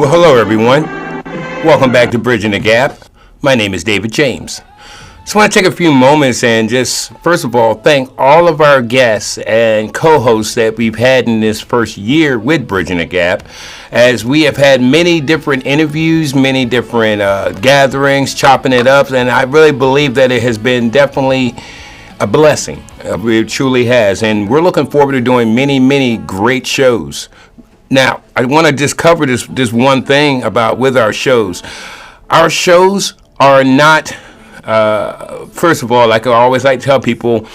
Well, hello, everyone. Welcome back to Bridging the Gap. My name is David James. Just want to take a few moments and just, first of all, thank all of our guests and co-hosts that we've had in this first year with Bridging the Gap, as we have had many different interviews, many different gatherings, chopping it up, and I really believe that it has been definitely a blessing. It truly has, and we're looking forward to doing many, many great shows. Now, I want to just cover this one thing about with our shows. Our shows are not, first of all, like I always like to tell people,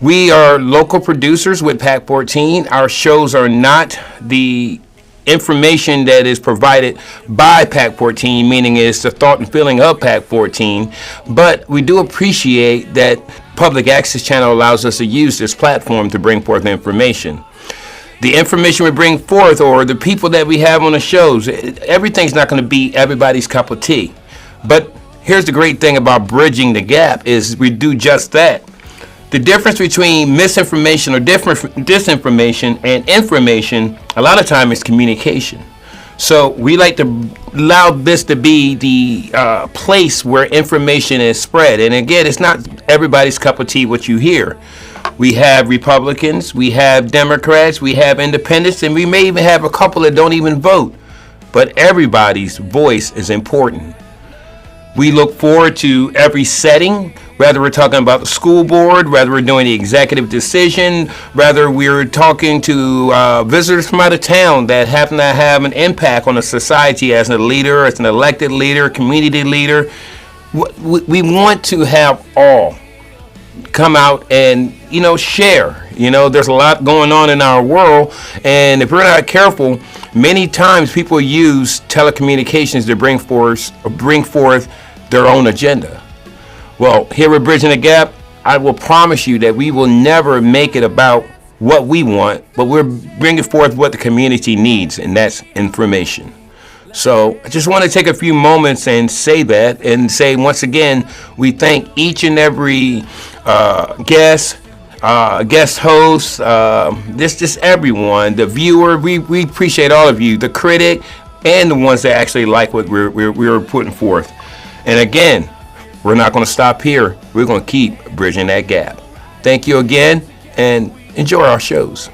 we are local producers with PAC 14. Our shows are not the information that is provided by PAC 14, meaning it's the thought and feeling of PAC 14, but we do appreciate that Public Access Channel allows us to use this platform to bring forth information. The information we bring forth, or the people that we have on the shows, everything's not going to be everybody's cup of tea. But here's the great thing about Bridging the Gap is we do just that. The difference between misinformation or disinformation and information, a lot of time, is communication. So we like to allow this to be the place where information is spread. And again, it's not everybody's cup of tea what you hear. We have Republicans, we have Democrats, we have independents, and we may even have a couple that don't even vote. But everybody's voice is important. We look forward to every setting, whether we're talking about the school board, whether we're doing the executive decision, whether we're talking to visitors from out of town that happen to have an impact on the society as a leader, as an elected leader, community leader. We want to have all come out and, share. There's a lot going on in our world, and if we're not careful, many times people use telecommunications to bring forth their own agenda. Well, here at Bridging the Gap, I will promise you that we will never make it about what we want, but we're bringing forth what the community needs, and that's information. So I just want to take a few moments and say that, and say once again, we thank each and every guest host, just everyone, the viewer. We appreciate all of you, the critic, and the ones that actually like what we're putting forth. And again, we're not going to stop here. We're going to keep bridging that gap. Thank you again, and enjoy our shows.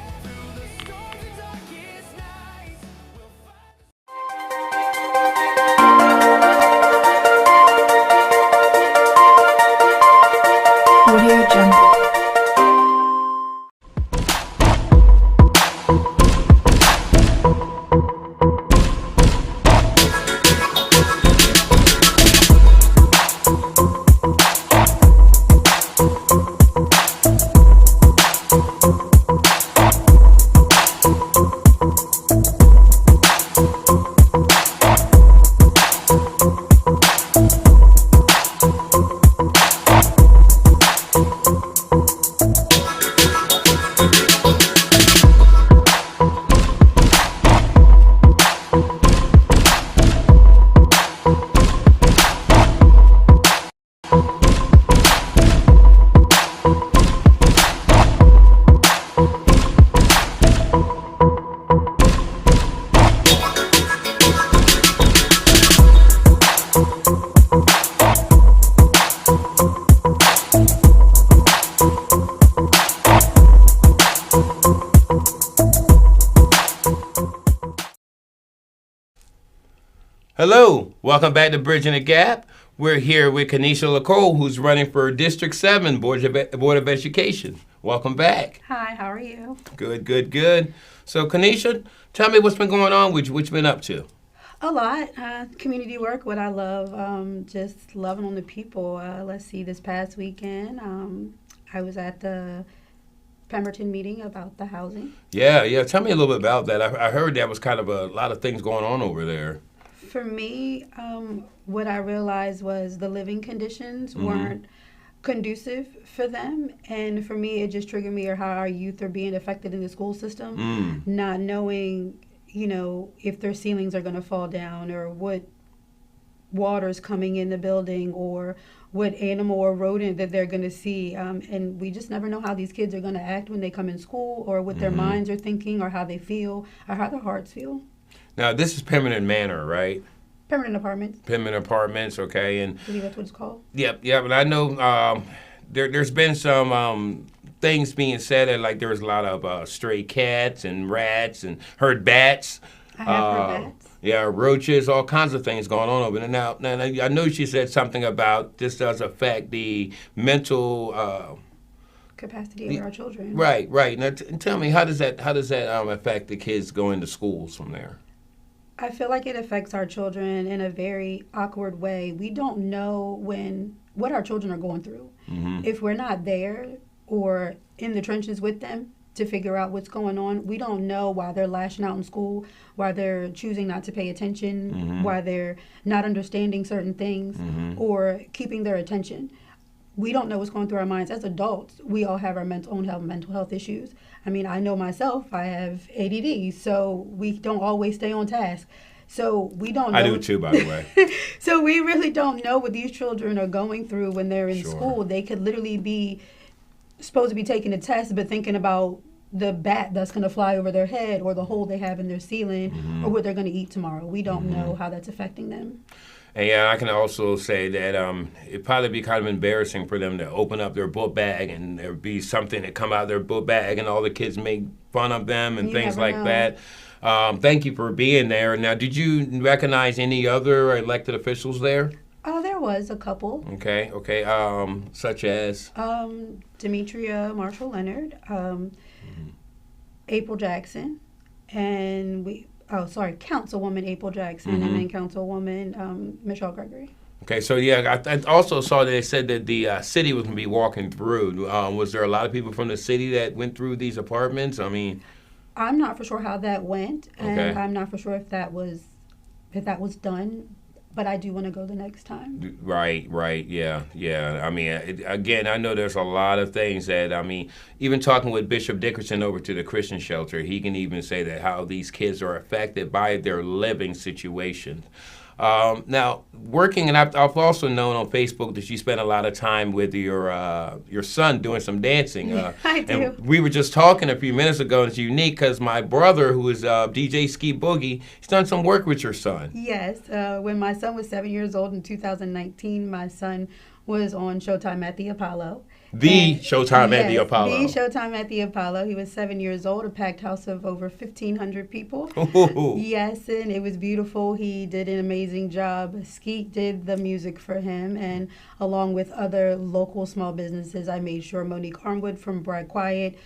Hello, welcome back to Bridging the Gap. We're here with Kenisha, who's running for District 7 Board of Education. Welcome back. Hi, how are you? Good. So Kenisha, tell me what's been going on, what you've been up to. A lot. Community work, what I love, just loving on the people. Let's see, this past weekend, I was at the Pemberton meeting about the housing. Yeah. Tell me a little bit about that. I heard that was kind of a lot of things going on over there. For me, what I realized was the living conditions weren't conducive for them. And for me, it just triggered me or how our youth are being affected in the school system, not knowing, if their ceilings are going to fall down or what water's coming in the building or what animal or rodent that they're going to see. And we just never know how these kids are going to act when they come in school or what their minds are thinking or how they feel or how their hearts feel. Now, this is Permanent Manor, right? Permanent apartments. Permanent Apartments, okay. And I believe that's what it's called. yep, yep. And I know there's been some things being said that like there was a lot of stray cats and rats and heard bats. I have heard bats. Yeah, roaches, all kinds of things going on over there. Now, I know she said something about this does affect the mental Capacity of our children. right, right. Now, tell me, how does that affect the kids going to schools from there? I feel like it affects our children in a very awkward way. We don't know what our children are going through. Mm-hmm. If we're not there or in the trenches with them to figure out what's going on, we don't know why they're lashing out in school, why they're choosing not to pay attention, Mm-hmm. why they're not understanding certain things Mm-hmm. or keeping their attention. We don't know what's going through our minds. As adults, we all have our mental health issues. I mean, I know myself, I have ADD, so we don't always stay on task. So we don't know. I do too, by the way. So we really don't know what these children are going through when they're in Sure. school. They could literally be supposed to be taking a test, but thinking about the bat that's going to fly over their head or the hole they have in their ceiling Mm-hmm. or what they're going to eat tomorrow. We don't know how that's affecting them. And yeah, I can also say that it'd probably be kind of embarrassing for them to open up their book bag and there be something that come out of their book bag and all the kids make fun of them and You things never like know. that. Thank you for being there. Now, did you recognize any other elected officials there? Oh, there was a couple. Okay, okay. Such as? Demetria Marshall Leonard, April Jackson, and Councilwoman April Jackson, and then Councilwoman Michelle Gregory. Okay, so yeah, I also saw that they said that the city was going to be walking through. Was there a lot of people from the city that went through these apartments? I mean, I'm not for sure how that went, and Okay. I'm not for sure if that was done. But I do want to go the next time. right, yeah. I mean, again, I know there's a lot of things that, I mean, even talking with Bishop Dickerson over to the Christian shelter, he can even say that how these kids are affected by their living situation. Now, working, and I've also known on Facebook that you spend a lot of time with your son doing some dancing. I do. And we were just talking a few minutes ago, and it's unique because my brother, who is DJ Ski Boogie, he's done some work with your son. Yes, when my son was 7 years old in 2019, my son was on Showtime at the Apollo. The Showtime at the Yes, Apollo. The Showtime at the Apollo. He was 7 years old, a packed house of over 1,500 people. Ooh. Yes, and it was beautiful. He did an amazing job. Skeet did the music for him, and along with other local small businesses, I made sure Monique Armwood from Bright Quiet,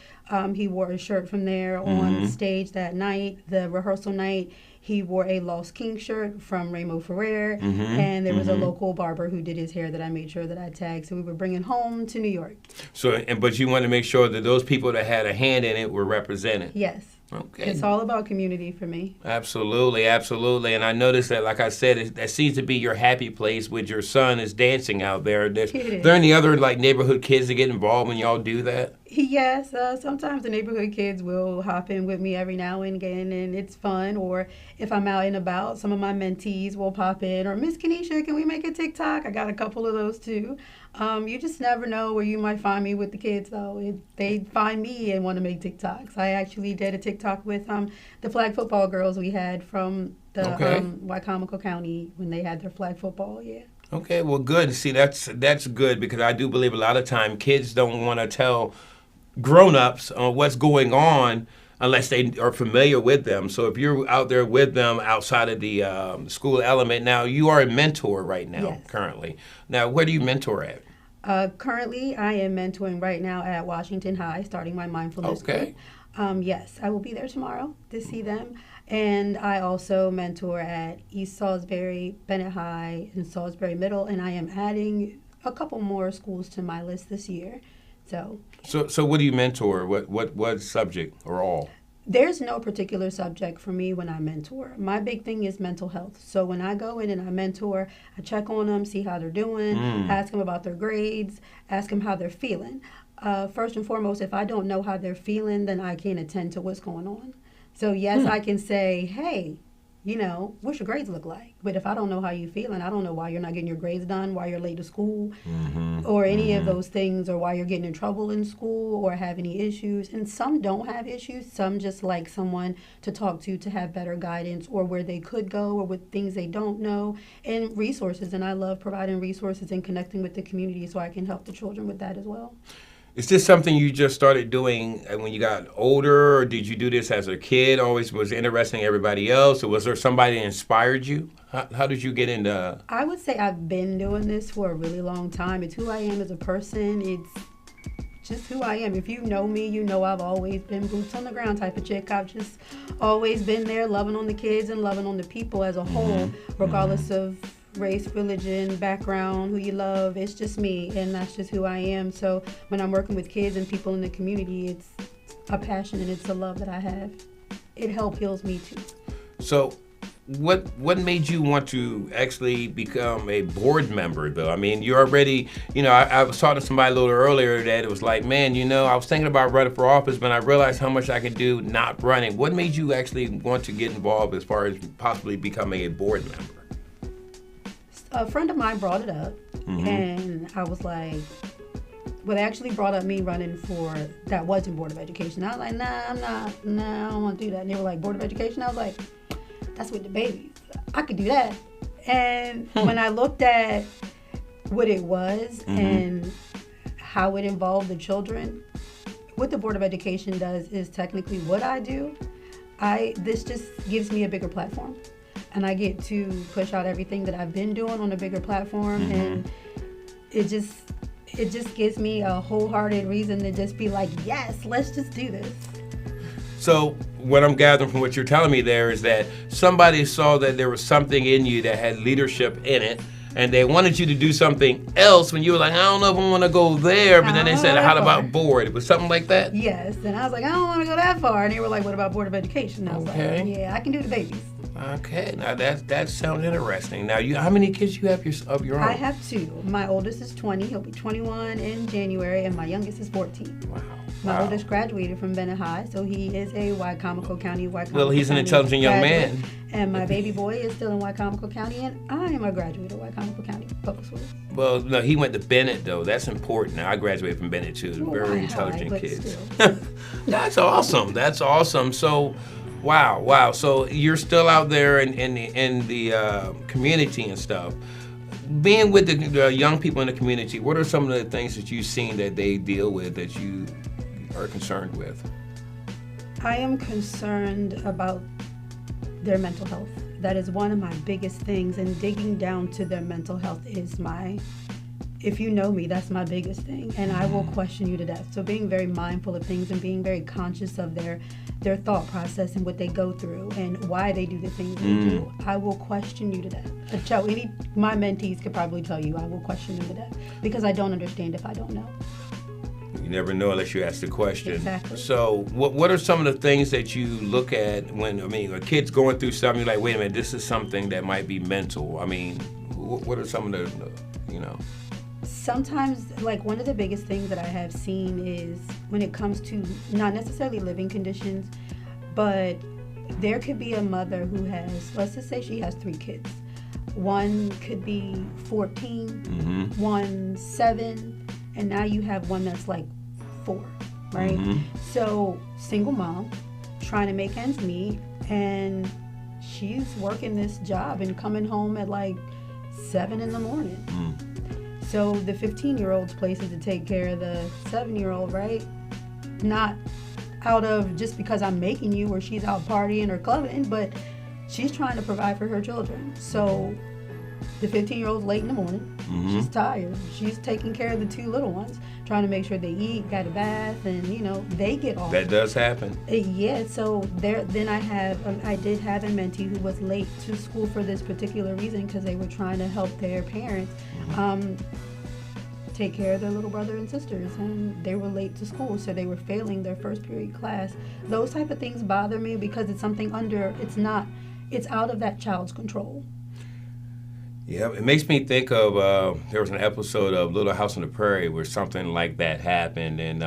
he wore a shirt from there on stage that night, the rehearsal night. He wore a Lost King shirt from Ramo Ferrer, and there was a local barber who did his hair that I made sure that I tagged. So we were bringing home to New York. So, but you want to make sure that those people that had a hand in it were represented. Yes. Okay. It's all about community for me. Absolutely, absolutely. And I noticed that, like I said, that seems to be your happy place with your son is dancing out there. Are there any other like neighborhood kids that get involved when y'all do that? Yes, sometimes the neighborhood kids will hop in with me every now and again, and it's fun. Or if I'm out and about, some of my mentees will pop in. Or, Miss Kenisha, can we make a TikTok? I got a couple of those too. You just never know where you might find me with the kids, though. If they find me and want to make TikToks. I actually did a TikTok with the flag football girls we had from the Wycomico County when they had their flag football, yeah. Okay, well, good. See, that's good because I do believe a lot of time kids don't want to tell grown-ups what's going on unless they are familiar with them. So if you're out there with them outside of the school element, now you are a mentor right now, Yes. currently. Now, where do you mentor at? Currently, I am mentoring right now at Washington High, starting my mindfulness Okay. group. Yes, I will be there tomorrow to see them. And I also mentor at East Salisbury, Bennett High, and Salisbury Middle. And I am adding a couple more schools to my list this year. So what do you mentor? What subject or all? There's no particular subject for me when I mentor. My big thing is mental health. So when I go in and I mentor, I check on them, see how they're doing, ask them about their grades, ask them how they're feeling. First and foremost, if I don't know how they're feeling, then I can't attend to what's going on. So yes, I can say, hey, what's your grades look like? But if I don't know how you feel and I don't know why you're not getting your grades done, why you're late to school, or any of those things, or why you're getting in trouble in school or have any issues. And some don't have issues. Some just like someone to talk to have better guidance, or where they could go, or with things they don't know, and resources. And I love providing resources and connecting with the community so I can help the children with that as well. Is this something you just started doing when you got older, or did you do this as a kid? Always was interesting in everybody else, or was there somebody that inspired you? How did you get into? I would say I've been doing this for a really long time. It's who I am as a person. It's just who I am. If you know me, you know I've always been boots on the ground type of chick. I've just always been there, loving on the kids and loving on the people as a whole, regardless of race, religion, background, who you love. It's just me, and that's just who I am. So when I'm working with kids and people in the community, it's a passion and it's a love that I have. It heals me too. So what made you want to actually become a board member, though? I mean, you're already, I was talking to somebody a little earlier that it was like, man, I was thinking about running for office, but I realized how much I could do not running. What made you actually want to get involved as far as possibly becoming a board member? A friend of mine brought it up, and I was like, well, they actually brought up me running for, that wasn't Board of Education. I was like, nah, I don't want to do that. And they were like, Board of Education? I was like, that's with the babies. I could do that. And when I looked at what it was and how it involved the children, what the Board of Education does is technically what I do. This just gives me a bigger platform. And I get to push out everything that I've been doing on a bigger platform, and it just gives me a wholehearted reason to just be like, yes, let's just do this. So what I'm gathering from what you're telling me there is that somebody saw that there was something in you that had leadership in it, and they wanted you to do something else when you were like, I don't know if I want to go there, but then they said, how about board? It was something like that? Yes, and I was like, I don't want to go that far. And they were like, what about Board of Education? And I was like, yeah, I can do the babies. Okay, now that sounds interesting. Now, how many kids you have of your own? I have 2. My oldest is 20. He'll be 21 in January, and my youngest is 14. Wow. My oldest graduated from Bennett High, so he is a Wycomico County. Well, he's an intelligent young man. And my baby boy is still in Wycomico County, and I am a graduate of Wycomico County Public Schools. Well, no, he went to Bennett, though. That's important. Now, I graduated from Bennett, too. Very intelligent kids. That's awesome. That's awesome. So, wow. So you're still out there in the community and stuff. Being with the young people in the community, what are some of the things that you've seen that they deal with that you are concerned with? I am concerned about their mental health. That is one of my biggest things, and digging down to their mental health is if you know me, that's my biggest thing, and I will question you to death. So being very mindful of things and being very conscious of their thought process and what they go through and why they do the things they do, I will question you to death. My mentees could probably tell you I will question them to death because I don't understand if I don't know. You never know unless you ask the question. Exactly. So what are some of the things that you look at when, a kid's going through something, you're like, wait a minute, this is something that might be mental. I mean, what are some of the. Sometimes, like, one of the biggest things that I have seen is when it comes to not necessarily living conditions, but there could be a mother who has, let's just say she has 3 kids. One could be 14, one 7, and now you have one that's like 4, right? So, single mom, trying to make ends meet, and she's working this job and coming home at like 7 in the morning. So the 15-year-old's place is to take care of the 7-year-old, right? Not out of just because I'm making you or she's out partying or clubbing, but she's trying to provide for her children. So the 15-year-old's late in the morning. She's tired. She's taking care of the 2 little ones, trying to make sure they eat, got a bath, and, they get off. That does happen. Yeah, so then I did have a mentee who was late to school for this particular reason because they were trying to help their parents take care of their little brother and sisters, and they were late to school, so they were failing their first period class. Those type of things bother me because it's something it's out of that child's control. Yeah, it makes me think of, there was an episode of Little House on the Prairie where something like that happened, and,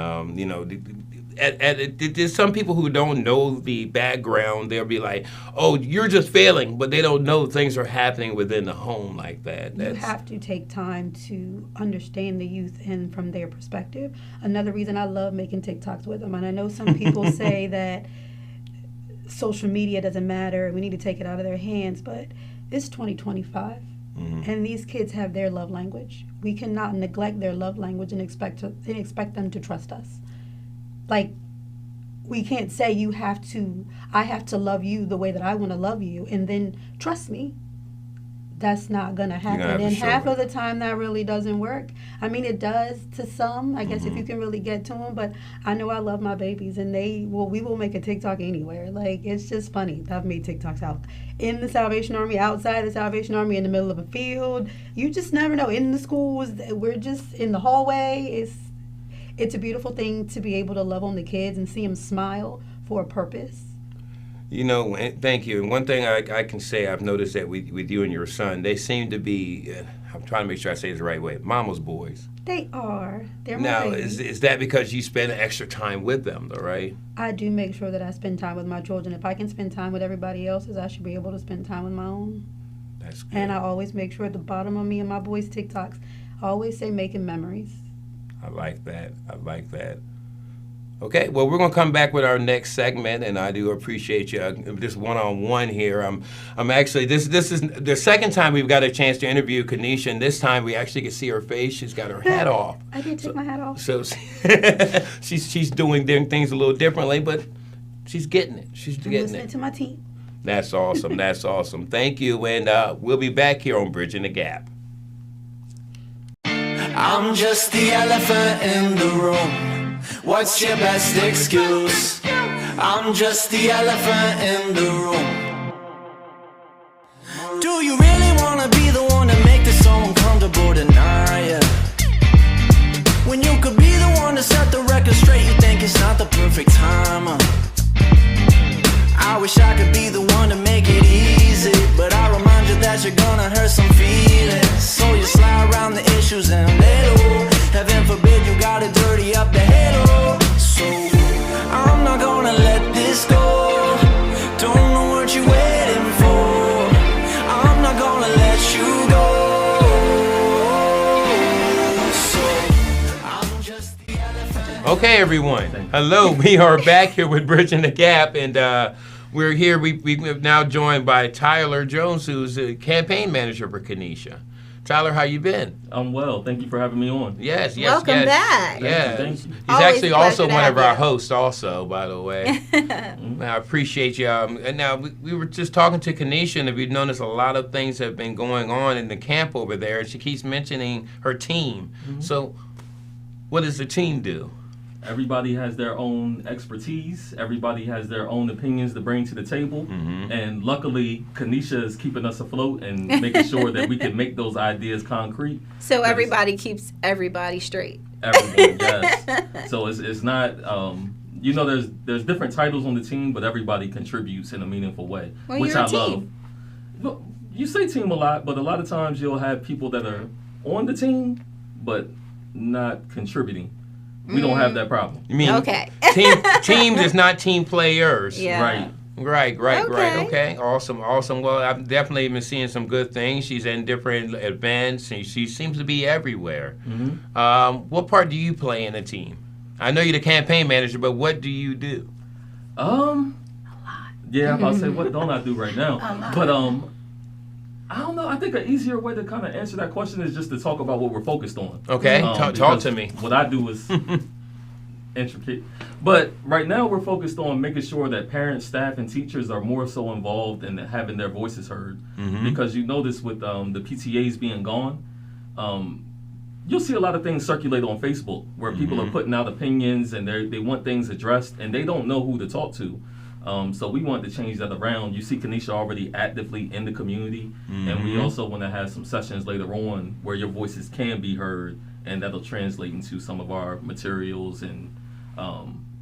there's some people who don't know the background. They'll be like, "Oh, you're just failing," but they don't know things are happening within the home like that. You have to take time to understand the youth and from their perspective. Another reason I love making TikToks with them, and I know some people say that social media doesn't matter, we need to take it out of their hands, but it's 2025. And these kids have their love language. We cannot neglect their love language and expect them to trust us. Like, we can't say I have to love you the way that I want to love you and then trust me. That's not going to happen. And half of the time that really doesn't work. I mean, it does to some, I guess, if you can really get to them. But I know I love my babies, and we will make a TikTok anywhere. Like, it's just funny. I've made TikToks out in the Salvation Army, outside the Salvation Army, in the middle of a field. You just never know. In the schools, we're just in the hallway. It's a beautiful thing to be able to love on the kids and see them smile for a purpose. You know, thank you. And one thing I can say, I've noticed that with you and your son, they seem to be, I'm trying to make sure I say it the right way, mama's boys. They are. They're my now, babies. is that because you spend extra time with them, though, right? I do make sure that I spend time with my children. If I can spend time with everybody else's, I should be able to spend time with my own. That's good. And I always make sure at the bottom of me and my boys' TikToks, I always say making memories. I like that. Okay, well, we're going to come back with our next segment, and I do appreciate you this one-on-one here. I'm actually, this is the second time we've got a chance to interview Kenisha, and this time we actually can see her face. She's got her hat off. I did take my hat off. So she's doing things a little differently, but she's getting it. She's getting listening to my team. That's awesome. That's awesome. Thank you, and we'll be back here on Bridging the Gap. I'm just the elephant in the room. What's your best excuse? I'm just the elephant in the room. Do you really wanna be the one to make this so uncomfortable tonight? When you could be the one to set the record straight, you think it's not the perfect time. I wish I could be the one to make it easy, but I remind you that you're gonna hurt some feelings. So you slide around the issues and little. Heaven forbid you gotta dirty up the halo. So I'm not gonna let this go. Don't know what you're waiting for. I'm not gonna let you go. So I'm just the elephant. Okay, everyone. Hello, we are back here with Bridging the Gap, and we're here. We've now joined by Tyler Jones, who's the campaign manager for Kenisha. Tyler, how you been? I'm well. Thank you for having me on. Yes. Welcome back. Yeah. Thank you. He's Always actually a also pleasure to one have of our you. hosts also, by the way. I appreciate you. And now we were just talking to Kenisha, and we've noticed a lot of things have been going on in the camp over there, and she keeps mentioning her team. So what does the team do? Everybody has their own expertise. Everybody has their own opinions to bring to the table. And luckily, Kenisha is keeping us afloat and making sure that we can make those ideas concrete. So everybody keeps everybody straight. Everyone, yes. So it's not, there's different titles on the team, but everybody contributes in a meaningful way, Well, which you're a I love. team. Well, you say team a lot, but a lot of times you'll have people that are on the team, but not contributing. We don't have that problem. You mean Okay. teams is not team players? Yeah. Right. Right. Okay. Okay. Awesome. Well, I've definitely been seeing some good things. She's in different events, and she seems to be everywhere. What part do you play in the team? I know you're the campaign manager, but what do you do? Yeah, I'm about to say, what don't I do right now? But I don't know. I think an easier way to kind of answer that question is just to talk about what we're focused on. Okay, talk because to me. What I do is intricate. But right now we're focused on making sure that parents, staff, and teachers are more so involved in having their voices heard. Because you notice with the PTAs being gone, you'll see a lot of things circulate on Facebook where people are putting out opinions and they want things addressed and they don't know who to talk to. So we want to change that around. You see Kenisha already actively in the community, and we also want to have some sessions later on where your voices can be heard, and that'll translate into some of our materials and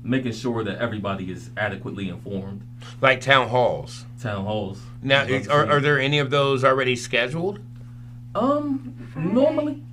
making sure that everybody is adequately informed. Like town halls. Town halls. Now, are there any of those already scheduled? Normally,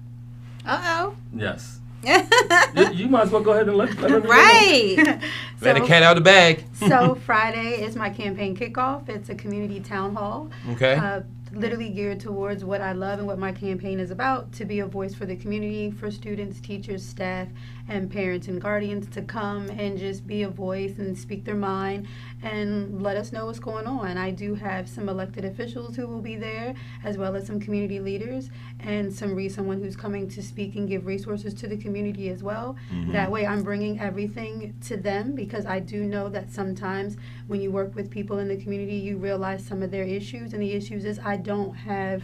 Uh-oh. yes. You might as well go ahead and let everyone know. Right. Let the cat out of the bag. So Friday is my campaign kickoff. It's a community town hall. Okay. Literally geared towards what I love and what my campaign is about, to be a voice for the community, for students, teachers, staff, and parents and guardians to come and just be a voice and speak their mind and let us know what's going on. I do have some elected officials who will be there, as well as some community leaders and someone who's coming to speak and give resources to the community as well. That way I'm bringing everything to them, because I do know that sometimes when you work with people in the community, you realize some of their issues, and the issues is I don't have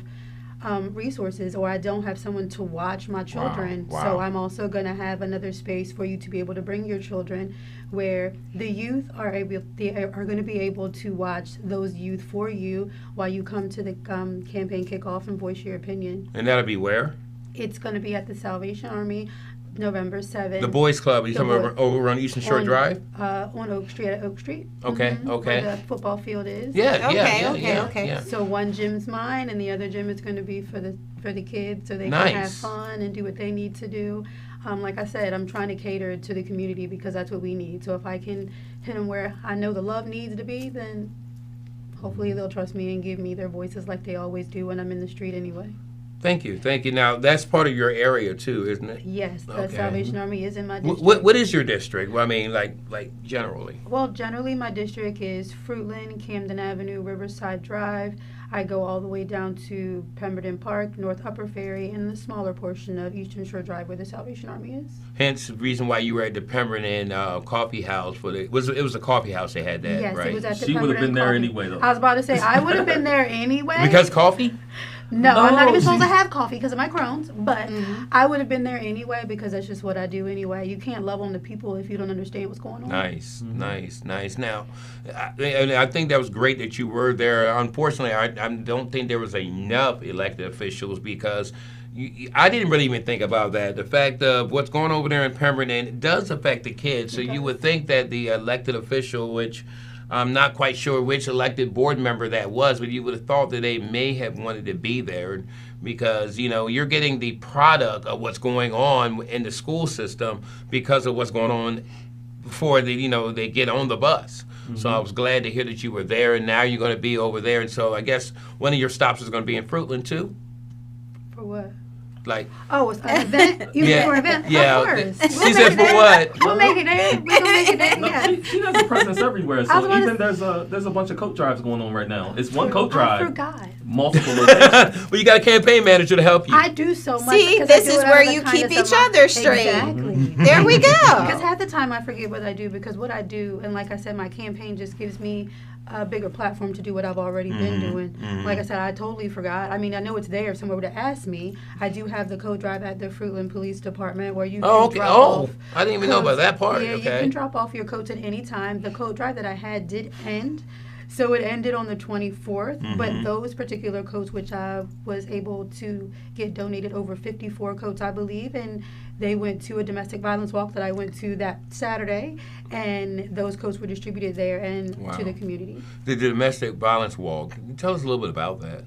resources, or I don't have someone to watch my children. Wow. So I'm also going to have another space for you to be able to bring your children, where the youth are going to be able to watch those youth for you while you come to the campaign kickoff and voice your opinion. And that'll be where? It's going to be at the Salvation Army, November 7th. The Boys Club. You talking about over on Eastern Shore Drive? On Oak Street, at Oak Street. Okay, okay. Where the football field is. Yeah, Okay. yeah. So one gym's mine, and the other gym is going to be for the kids, so they Nice. can have fun and do what they need to do. Like I said, I'm trying to cater to the community, because that's what we need. So if I can hit them where I know the love needs to be, then hopefully they'll trust me and give me their voices like they always do when I'm in the street anyway. Thank you. Now, that's part of your area, too, isn't it? Yes, the Okay. Salvation Army is in my district. What is your district? Well, I mean, like generally. Well, generally my district is Fruitland, Camden Avenue, Riverside Drive. I go all the way down to Pemberton Park, North Upper Ferry, and the smaller portion of Eastern Shore Drive where the Salvation Army is. Hence the reason why you were at the Pemberton Coffee House it was a coffee house they had that, Yes, right? it was at the She would have Pemberton been there Coffee. anyway, though. I was about to say, I would have been there anyway. Because coffee? No, I'm not No, even supposed to she- have coffee because of my Crohn's, but I would have been there anyway, because that's just what I do anyway. You can't love on the people if you don't understand what's going on. Nice. Now, I think that was great that you were there. Unfortunately, I don't think there was enough elected officials, because I didn't really even think about that. The fact of what's going over there in Pemberton does affect the kids, so you would think that the elected official, which I'm not quite sure which elected board member that was, but you would have thought that they may have wanted to be there, because, you're getting the product of what's going on in the school system because of what's going on before they get on the bus. So I was glad to hear that you were there, and now you're going to be over there. And so I guess one of your stops is going to be in Fruitland too? For what? Like, Oh, it's an event? You mean for an event? yeah. Of course. She said for what? We'll make it there. We'll make it there, No, yeah. she has a presence everywhere. I was So about to even there's a bunch of coat drives going on right now. It's one coat I drive, forgot. multiple locations. Well, you got a campaign manager to help you. I do so much. See, because I this do is it out where of the you kindness keep of each my- other straight. Exactly. There we Because go. half the time I forget what I do, because what I do, and like I said, my campaign just gives me a bigger platform to do what I've already been doing. Like I said, I totally forgot. I mean, I know it's there if someone were to ask me. I do have the code drive at the Fruitland Police Department where you can Oh, okay. drop Oh, off I didn't even know about that part. Yeah, you Okay. can drop off your coats at any time. The code drive that I had did end. So it ended on the 24th, but those particular coats, which I was able to get donated, over 54 coats, I believe, and they went to a domestic violence walk that I went to that Saturday, and those coats were distributed there and Wow. to the community. The domestic violence walk. Can you tell us a little bit about that?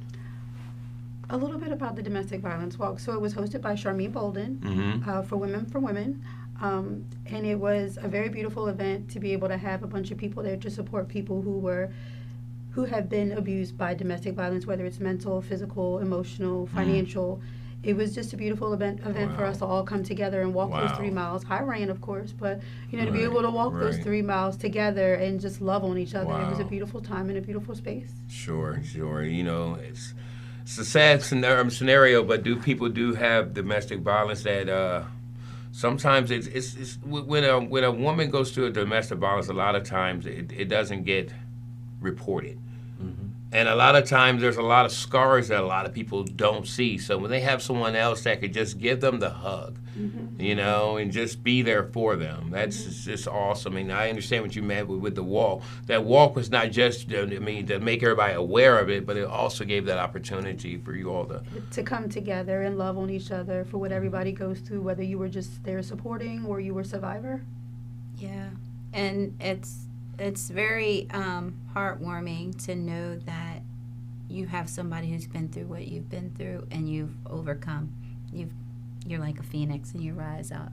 A little bit about the domestic violence walk. So it was hosted by Charmaine Bolden for Women for Women. And it was a very beautiful event to be able to have a bunch of people there to support people who have been abused by domestic violence, whether it's mental, physical, emotional, financial. It was just a beautiful event for us to all come together and walk those 3 miles. I ran, of course, but to be able to walk those 3 miles together and just love on each other. It was a Wow. beautiful time and a beautiful space. Sure. It's a sad scenario, but people do have domestic violence that sometimes it's when a woman goes through a domestic violence, a lot of times it doesn't get reported. And a lot of times there's a lot of scars that a lot of people don't see. So when they have someone else that could just give them the hug, and just be there for them, that's just awesome. And I understand what you meant with the walk. That walk was not just, to make everybody aware of it, but it also gave that opportunity for you all to come together and love on each other for what everybody goes through, whether you were just there supporting or you were a survivor. Yeah, and it's very heartwarming to know that you have somebody who's been through what you've been through and you've overcome. you're like a phoenix and you rise up.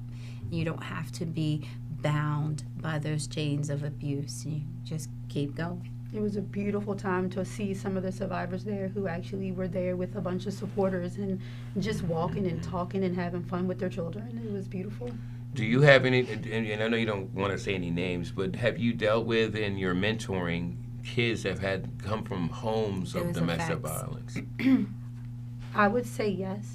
You don't have to be bound by those chains of abuse. You just keep going. It was a beautiful time to see some of the survivors there who actually were there with a bunch of supporters and just walking and talking and having fun with their children. It was beautiful. Do you have any, and I know you don't want to say any names, but have you dealt with in your mentoring kids that have had come from homes of Those domestic effects. violence? I would say yes.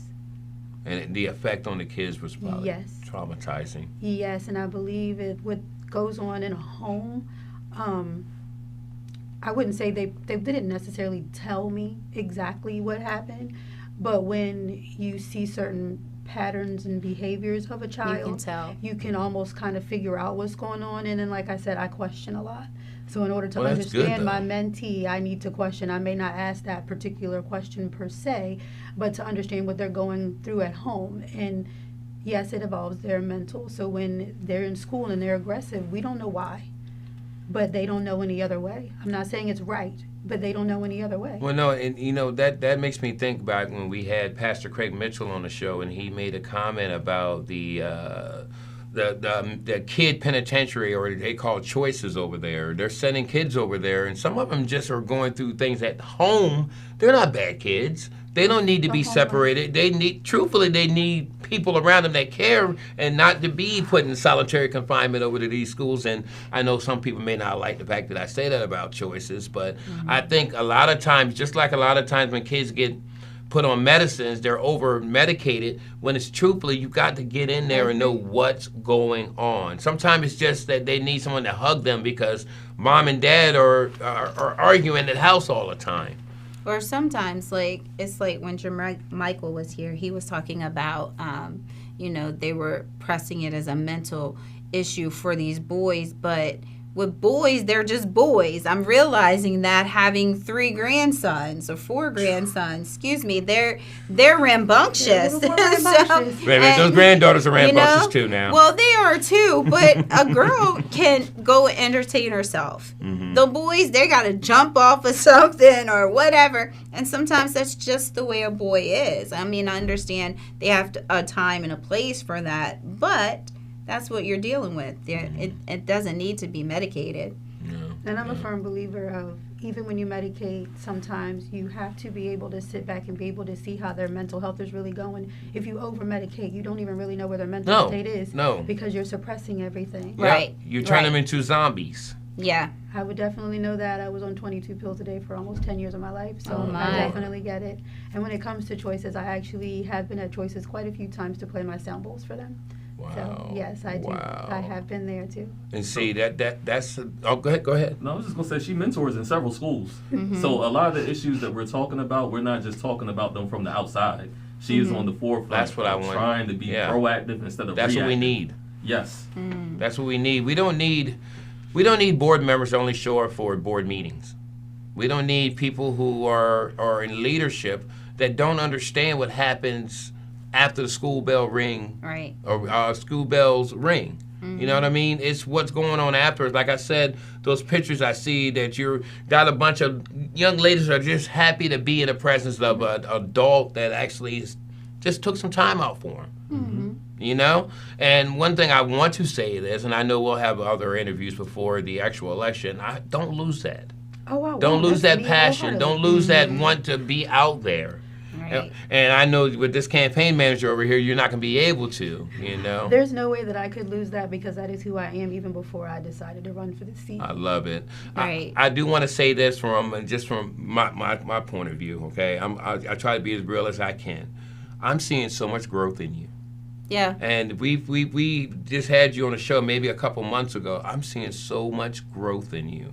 And the effect on the kids was probably Yes. traumatizing. Yes, and I believe what goes on in a home, I wouldn't say they didn't necessarily tell me exactly what happened, but when you see certain patterns and behaviors of a child, You can tell. you can almost kind of figure out what's going on. And then, like I said, I question a lot. So in order to Well, that's good, understand my though. mentee, I need to question. I may not ask that particular question per se, but to understand what they're going through at home. And yes, it involves their mental. So when they're in school and they're aggressive, we don't know why, but they don't know any other way. I'm not saying it's right, but they don't know any other way. Well, no, and you know that makes me think about when we had Pastor Craig Mitchell on the show, and he made a comment about the kid penitentiary, or they call choices over there. They're sending kids over there, and some of them just are going through things at home. They're not bad kids. They don't need to be separated. They need people around them that care, and not to be put in solitary confinement over to these schools. And I know some people may not like the fact that I say that about choices, but I think a lot of times, just like a lot of times when kids get put on medicines, they're over medicated. When it's truthfully, you've got to get in there and know what's going on. Sometimes it's just that they need someone to hug them because mom and dad are arguing at house all the time. Or sometimes, like, it's like when Michael was here, he was talking about, they were pressing it as a mental issue for these boys, but with boys, they're just boys. I'm realizing that having 3 grandsons or 4 grandsons, they're rambunctious. They're rambunctious. Wait a minute, those granddaughters are rambunctious too now. Well, they are too, but a girl can go and entertain herself. Mm-hmm. The boys, they got to jump off of something or whatever. And sometimes that's just the way a boy is. I mean, I understand they have a time and a place for that, but that's what you're dealing with. It doesn't need to be medicated. And I'm a firm believer of, even when you medicate, sometimes you have to be able to sit back and be able to see how their mental health is really going. If you over-medicate, you don't even really know where their mental state is. No. Because you're suppressing everything. Yep. Right. You turn them into zombies. Yeah. I would definitely know that. I was on 22 pills a day for almost 10 years of my life, so Oh, my. I definitely get it. And when it comes to choices, I actually have been at Choices quite a few times to play my sound bowls for them. Wow. So, yes, I do. Wow. I have been there, too. And see, that's... Oh, go ahead. No, I was just going to say she mentors in several schools. So a lot of the issues that we're talking about, we're not just talking about them from the outside. She is on the forefront. That's what I want. Trying to be proactive instead of That's reactive. what we need. Yes. That's what we need. We don't need board members to only show up for board meetings. We don't need people who are in leadership that don't understand what happens after the school bell ring, Right. or school bells ring. You know what I mean? It's what's going on after. Like I said, those pictures I see that you're got a bunch of young ladies who are just happy to be in the presence of an adult that actually just took some time out for them. You know? And one thing I want to say is, and I know we'll have other interviews before the actual election, don't lose that. Oh, I Don't won't. lose That's that me passion. Don't wholeheartedly. lose that want to be out there. Right. And I know with this campaign manager over here, you're not going to be able to, you know. There's no way that I could lose that, because that is who I am even before I decided to run for the seat. I love it. Right. I do want to say this from my point of view, okay? I try to be as real as I can. I'm seeing so much growth in you. Yeah. And we just had you on a show maybe a couple months ago. I'm seeing so much growth in you.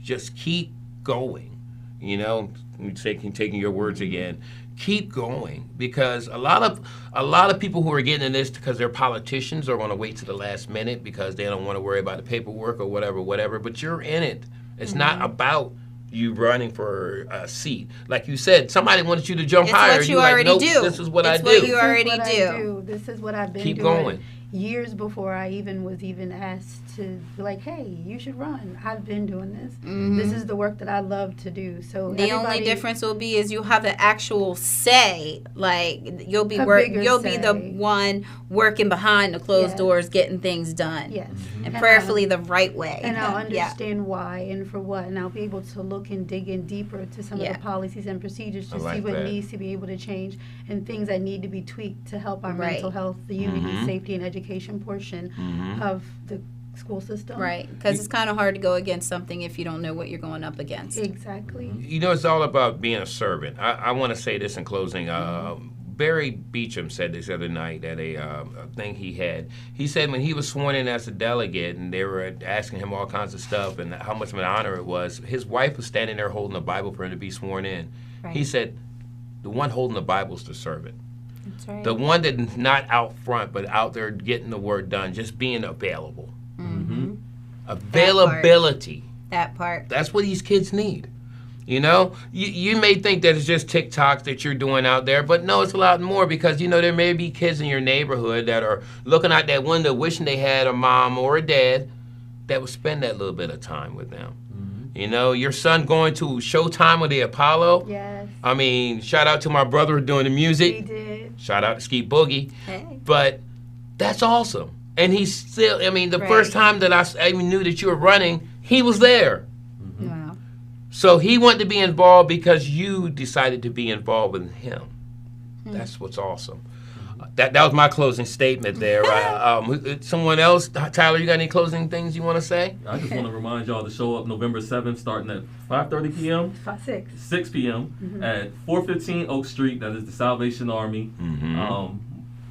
Just keep going. You know, taking your words again. Keep going, because a lot of people who are getting in this because they're politicians are going to wait to the last minute because they don't want to worry about the paperwork or whatever. But you're in it. It's not about you running for a seat. Like you said, somebody wanted you to jump It's higher. what you You're like, already nope, do. this is what I It's do. what you This is already what I do. This is what I've been Keep doing. going. Years before I was even asked to be like, hey, you should run. I've been doing this. This is the work that I love to do. So The only difference will be is you have an actual say. Like you'll be the one working behind the closed doors, getting things done. Yes, and prayerfully the right way. And I'll understand why and for what, and I'll be able to look and dig in deeper to some of the policies and procedures to see what needs to be able to change and things that need to be tweaked to help our mental health, the unity, safety, and education portion of the school system. Right, because it's kind of hard to go against something if you don't know what you're going up against. Exactly. You know, it's all about being a servant. I want to say this in closing. Barry Beecham said this other night at a thing he had. He said when he was sworn in as a delegate and they were asking him all kinds of stuff and how much of an honor it was, his wife was standing there holding the Bible for him to be sworn in. Right. He said, the one holding the Bible is the servant. That's right. The one that's not out front but out there getting the work done, just being available. Mm-hmm. Availability. That part. That's what these kids need. You know, you may think that it's just TikToks that you're doing out there, but no, it's a lot more because, you know, there may be kids in your neighborhood that are looking out that window wishing they had a mom or a dad that would spend that little bit of time with them. Mm-hmm. You know, your son going to Showtime with the Apollo. Yes. I mean, shout out to my brother doing the music. He did. Shout out to Ski Boogie. Hey. But that's awesome. And he's still, I mean, the first time that I even knew that you were running, he was there. Wow. So he wanted to be involved because you decided to be involved with him. That's what's awesome. That was my closing statement there. Someone else? Tyler, you got any closing things you want to say? I just want to remind y'all to show up November 7th starting at 5:30 p.m. 6 p.m. At 415 Oak Street. That is the Salvation Army.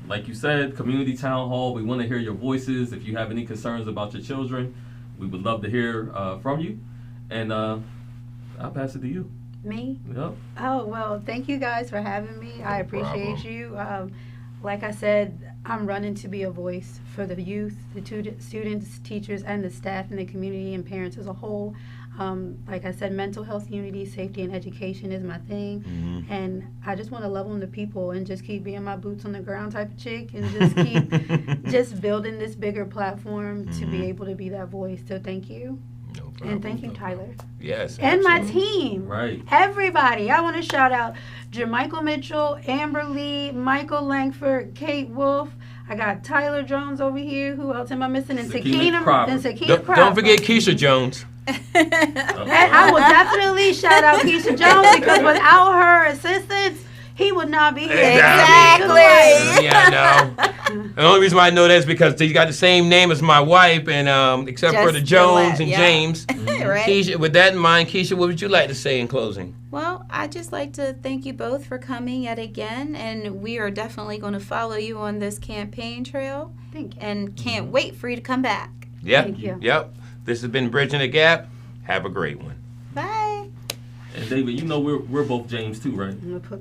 Like you said, community town hall. We want to hear your voices. If you have any concerns about your children, we would love to hear from you. And I'll pass it to you. Me? Yep. Oh, well, thank you guys for having me. I appreciate you. Like I said, I'm running to be a voice for the youth, the students, teachers, and the staff in the community and parents as a whole. Like I said, mental health, unity, safety, and education is my thing. And I just want to love on the people and just keep being my boots on the ground type of chick and just keep just building this bigger platform to be able to be that voice. So thank you. No problem. And thank you, Tyler. Yes. And my absolutely. team. Right. Everybody. I want to shout out Jermichael Mitchell, Amber Lee, Michael Langford, Kate Wolf. I got Tyler Jones over here. Who else am I missing? And Sakina Cropper. Don't forget Keisha Jones. And I will definitely shout out Keisha Jones because without her assistance, he would not be here. Exactly. Yeah, I know. The only reason why I know that is because he's got the same name as my wife, and except for the Jones and James. Right. Keisha, with that in mind, Keisha, what would you like to say in closing? Well, I'd just like to thank you both for coming yet again, and we are definitely going to follow you on this campaign trail. Thank you. And can't wait for you to come back. Yep. Thank you. Yep. This has been Bridging the Gap. Have a great one. Bye. And David, you know we're both James too, right? I'm gonna put